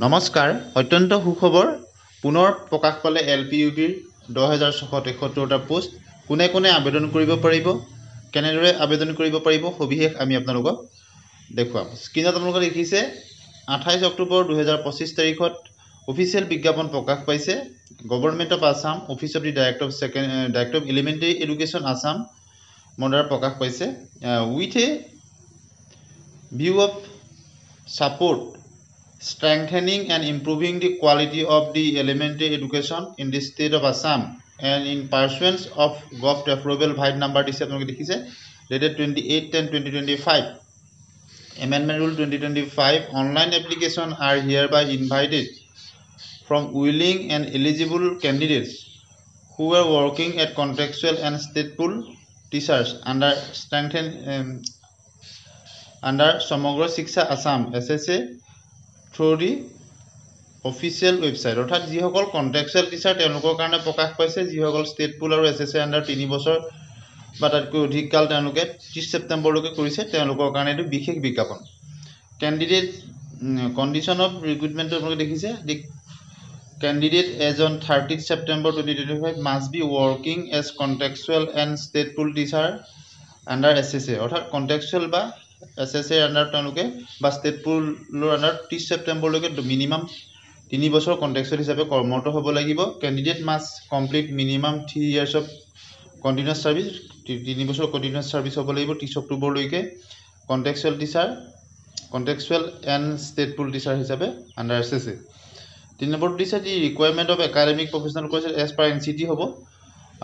নমস্কাৰ অত্যন্ত সুখবৰ পুনৰ প্ৰকাশ পালে এলপিইউবিৰ 10673টা পোষ্ট কোনে কোনে আবেদন কৰিব পাৰিব কেনেদৰে আবেদন কৰিব পাৰিব সবিশেষ আমি আপোনালোকক দেখুৱাম স্ক্ৰীনত আপোনালোকে দেখিছে 28 অক্টোবৰ 2025 তাৰিখত অফিচিয়েল বিজ্ঞাপন প্ৰকাশ পাইছে government of Assam office of the director of elementary education Assam mother প্ৰকাশ পাইছে with a view of support strengthening and improving the quality of the elementary education in the state of Assam and in pursuance of GOVT approval Bhait number dated 28/10/2025 amendment rule 2025 online application are hereby invited from willing and eligible candidates who are working at contractual and state pool teachers under Samagra Shiksha Assam SSA through the official website অৰ্থাৎ যিসকল contractual teacher তেওঁলোকৰ কাৰণে প্ৰকাশ পাইছে যিসকল state পুল আৰু SSA under 3 বছৰ বা তাতকৈ অধিক কাল তেওঁলোকে 30 ছেপ্টেম্বৰলৈকে কৰিছে তেওঁলোকৰ কাৰণে এইটো বিশেষ বিজ্ঞাপন কেণ্ডিডেট কণ্ডিশ্যন অফ ৰিক্ৰুটমেণ্টটো আপোনালোকে দেখিছে the candidate as on 30 September 2025 must be working as contractual and state pool teacher under SSA অৰ্থাৎ কন্ট্ৰেকচুৱেল বা এছএছএ আণ্ডাৰ তেওঁলোকে বা ষ্টেট পুলৰ আণ্ডাৰ 30 ছেপ্টেম্বৰলৈকে মিনিমাম 3 বছৰ কন্ট্ৰেকচুৱেল হিচাপে কৰ্মৰত হ'ব লাগিব candidate must complete minimum 3 years of continuous service 3 বছৰ কণ্টিনিউৱাছ ছাৰ্ভিচ হ'ব লাগিব 30 অক্টোবৰলৈকে contractual and state pool teacher হিচাপে আণ্ডাৰ এছএছএ 3 নম্বৰটো দিছে the requirement of academic professional course as per NCTE হ'ব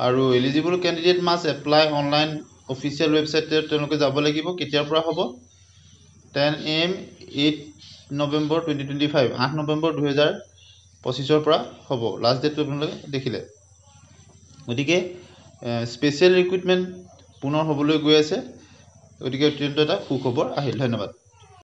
আৰু eligible candidate must apply online official ৱেবছাইটত তেওঁলোকে যাব লাগিব কেতিয়াৰ পৰা হ'ব 10 AM 8 নৱেম্বৰ 2025 8 নৱেম্বৰ 2025 পৰা হ'ব লাষ্ট ডেটটো আপোনালোকে দেখিলে গতিকে স্পেচিয়েল ৰিক্ৰুটমেণ্ট পুনৰ হ'বলৈ গৈ আছে গতিকে অত্যন্ত এটা সুখবৰ আহিল ধন্যবাদ